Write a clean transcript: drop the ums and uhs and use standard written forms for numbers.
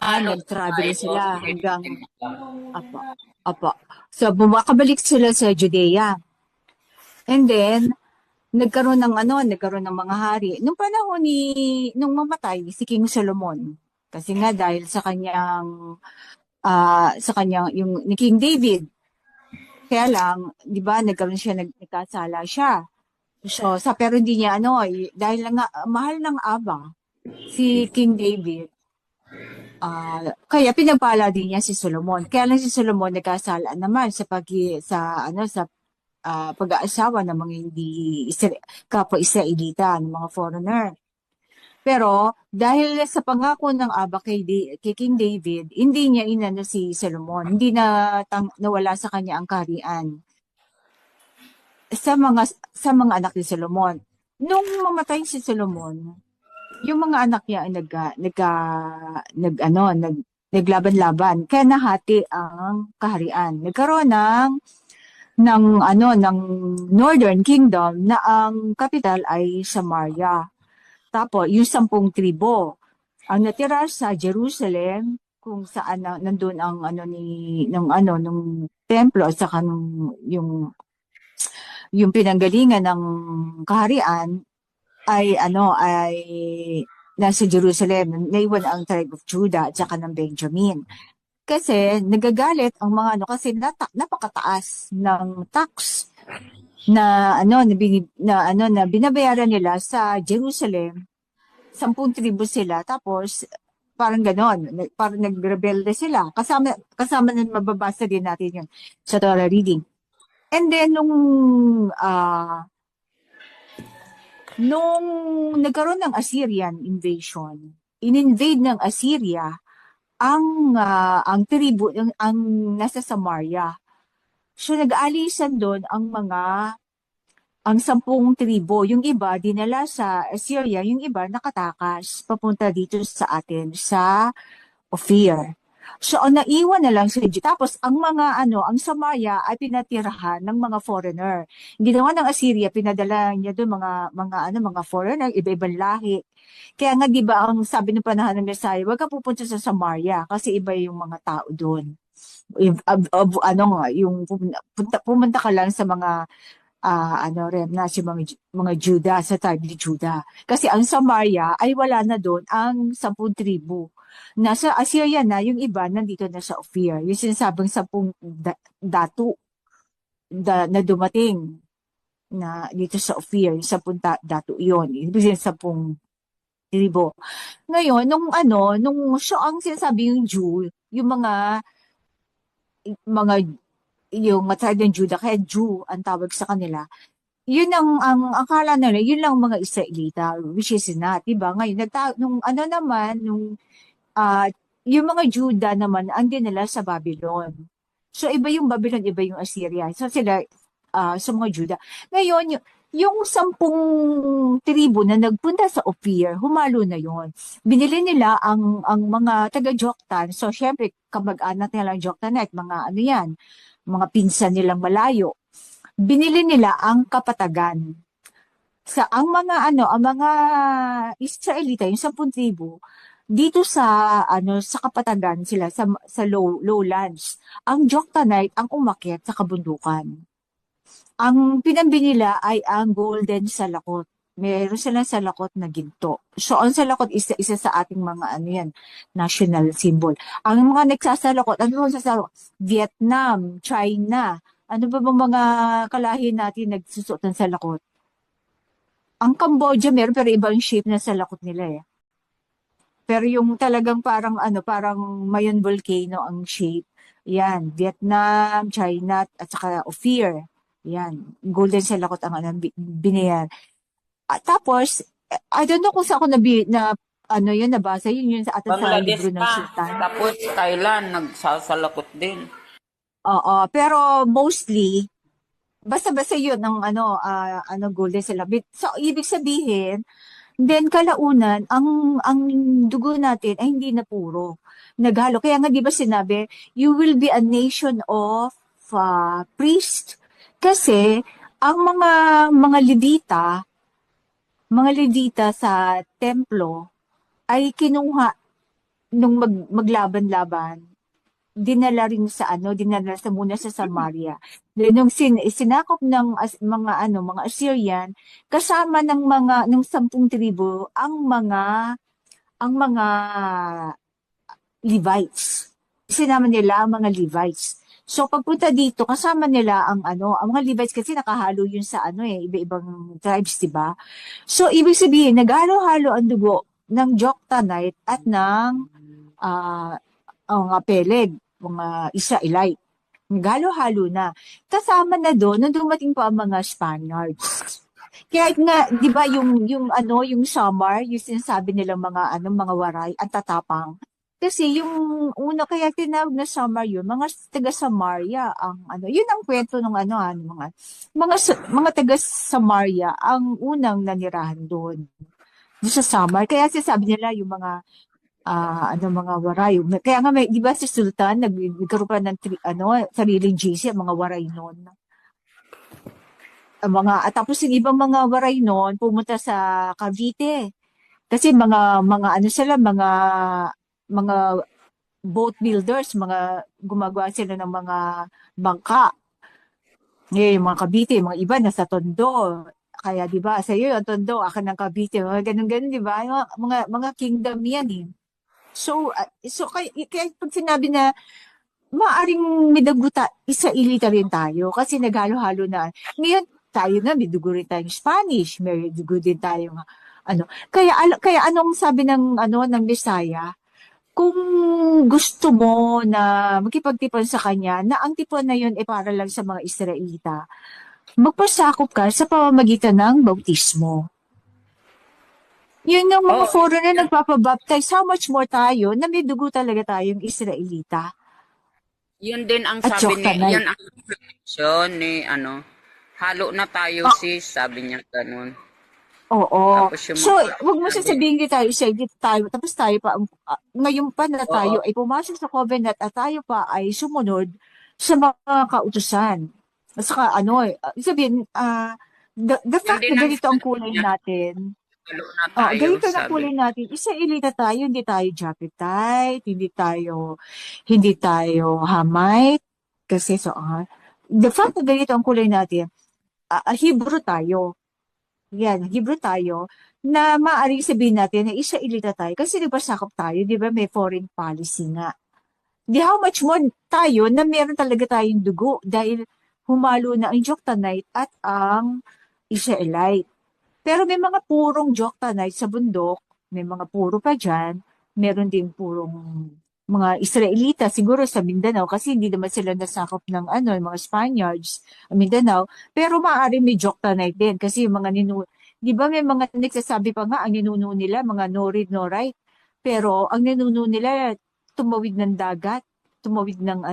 nag-travel sila hanggang, apa, apa. So, bumakabalik sila sa Judea. And then, nagkaroon ng mga hari. Nung panahon nung mamatay, si King Solomon. Kasi nga dahil sa kanyang, ni King David, kaya lang, di ba, nagkasala siya. So, pero hindi niya dahil lang nga, mahal ng Aba, si King David, kaya pinagpala din niya si Solomon. Kaya lang si Solomon nagkasala naman sa pag-aasawa ng mga hindi kapwa Israelita, ng mga foreigner. Pero dahil sa pangako ng Aba kay King David, hindi niya inano si Solomon, hindi nawala sa kanya ang kaharian sa mga anak ni Solomon. Nung mamatay si Solomon, yung mga anak niya ay naglaban-laban. Kaya nahati ang kaharian. Nagkaroon ng Northern Kingdom na ang capital ay Samaria. Tapos, yung 10 tribo, ang natira sa Jerusalem, kung saan nandun ang nung templo at saka yung pinanggalingan ng kaharian ay nasa Jerusalem. Naiwan ang tribe of Judah at saka ng Benjamin. Kasi nagagalit ang mga kasi napakataas ng tax na binabayaran nila sa Jerusalem. 10 tribo sila, tapos parang ganon, parang nagrebelde sila. Kasama na mababasa din natin yun sa Torah reading. And then nung nagkaroon ng Assyrian invasion, in-invade ng Assyria ang tribu ang nasa Samaria. So nag-aalisan doon ang 10 tribo. Yung iba dinala sa Assyria, yung iba nakatakas papunta dito sa atin sa Ophir. So ang naiwan na lang sa Egypt. Tapos ang Samaria ay pinatirahan ng mga foreigner. Hindi naman ng Assyria pinadala niya doon mga foreigner, iba-ibang lahi. Kaya nga 'di ba ang sabi ng panahon ng Messiah, wag ka pupunta sa Samaria kasi iba yung mga tao doon. Yung pumunta ka lang sa mga remnants, yung mga Judah, sa tribe ni Judah. Kasi ang Samaria ay wala na doon ang 10 tribo. Nasa Assyria na, yung iba nandito na sa Ophir. Yung sinasabing 10 datu na dumating na dito sa Ophir, yung 10 datu yun. Ibig sabihin 10 tribo. Ngayon, so ang sinasabi yung Jew, yung mga yung tribe ng Judah, kaya Jew ang tawag sa kanila, yun ang akala nila, yun lang mga Israelita, which is not, diba? Ngayon, ah, yung mga Juda naman, andin nila sa Babylon. So, iba yung Babylon, iba yung Assyria. So, sila, sa mga Juda. Ngayon, yung 10 tribo na nagpunta sa Ophir, humalo na yon. Binili nila ang mga taga-Joktan. So, syempre, kamag-anak nila ang Joktanite, mga yan, mga pinsan nilang malayo. Binili nila ang kapatagan. Ang mga Israelita, yung 10 tribo, dito sa kapatagan sila, sa lowlands. Ang Joktanite ang umakyat sa kabundukan. Ang pinambili nila ay ang golden salakot. Meron silang salakot na ginto. So, ang salakot isa sa ating mga national symbol. Ang mga nagsasalakot, ano ba sasalakot? Vietnam, China. Ano ba bang mga kalahi natin nagsusuot ng salakot? Ang Cambodia meron pero ibang shape na salakot nila eh. Pero yung talagang parang Mayon volcano ang shape. Yan, Vietnam, China, at saka Ophir. Yan, golden salakot ang binayan. Tapos, I don't know kung saan ako nabasa, yun sa atin sa Bangladesh libro ng pa. Sultan. Tapos Thailand, nagsasalakot din. Oo, pero mostly, basta-basta yun golden salakot. So, ibig sabihin, then kalaunan, ang dugo natin ay hindi na puro. Naghalo. Kaya nga 'di ba sinabi, you will be a nation of priest. Kasi ang mga Levita sa templo ay kinuha nung maglaban-laban, dinala sa muna sa Samaria. Then nung sinakop ng mga Assyrian, kasama ng ng 10,000 ang mga Levites. Sinama nila ang mga Levites. So pagpunta dito, kasama nila ang mga Levites kasi nakahalo yun sa iba-ibang tribes, 'di ba? So ibig sabihin, naghalo-halo ang dugo ng Joktanite at ng ah mga Peleg, mga Israelite. Naghalo-halo na. Kasama na doon nung dumating pa ang mga Spaniards. Kaya nga, 'di ba yung Samar, yung sinasabi nilang mga waray, ang tatapang. Kasi yung una kaya tinawag na Samar yun, mga taga Samaria yun ang kwento ng mga taga Samaria ang unang nanirahan doon. Doon sa Samar. Kaya sinasabi nila yung mga waray. Kaya nga 'di ba si Sultan nagkaroon pa ng sariling GC ang mga waray noon. At tapos yung ibang mga waray noon pumunta sa Cavite. Kasi mga sila, mga boat builders, mga gumagawa sila ng mga bangka. Ngayon, yung mga Cavite, yung mga iba nasa Tondo. Kaya 'di ba, sa iyo yung Tondo, akin ng Cavite, mga ganun-ganun 'di ba? Yung mga kingdom 'yan eh. So kaya pag sinabi na maaring may duguta, Israelita rin tayo kasi naghalo-halo na. Ngayon, tayo na, may dugo rin tayong Spanish, may dugo din tayong kaya anong sabi ng Bisaya, kung gusto mo na makipagtipon sa kanya, na ang tipon na yun ay para lang sa mga Israelita, magpasakop ka sa pamamagitan ng bautismo. Yun yung mga Oh, foreigner na nagpapabaptize, how much more tayo na may dugo talaga tayong Israelita yun din ang at sabi ni, Joktanite. yan ang conclusion ni, halo na tayo sis, sabi niya ganun. Oo. Tapos yung So, mga wag mo sabi, sasabihin dito tayo, tapos tayo pa, ngayon pa na oo, tayo ay pumasok sa covenant at tayo pa ay sumunod sa mga kautusan. At saka sabihin, the yun fact din na ang ganito ang sabi kulay niya, natin, halo na tayo, ganito ang sabi. kulay natin, Israelita tayo, hindi tayo Japhetite, hindi tayo Hamite, kasi the fact na ganito ang kulay natin, Hebrew tayo. Yan, Hebrew tayo, na maaaring sabihin natin na Israelita tayo kasi di ba sakop tayo, di ba may foreign policy nga. Di how much more tayo na meron talaga tayong dugo dahil humalo na ang Joktanite at ang Israelite. Pero may mga purong Joktanite sa bundok, may mga puro pa dyan, meron din purong mga Israelita siguro sa Mindanao kasi hindi naman sila nasakop ng yung mga Spaniards sa Mindanao, pero maaari may Joktanite din kasi yung mga di ba may mga nagsasabi pa nga ang ninuno nila mga no read no write, pero ang ninuno nila tumawid ng dagat, tumawid ng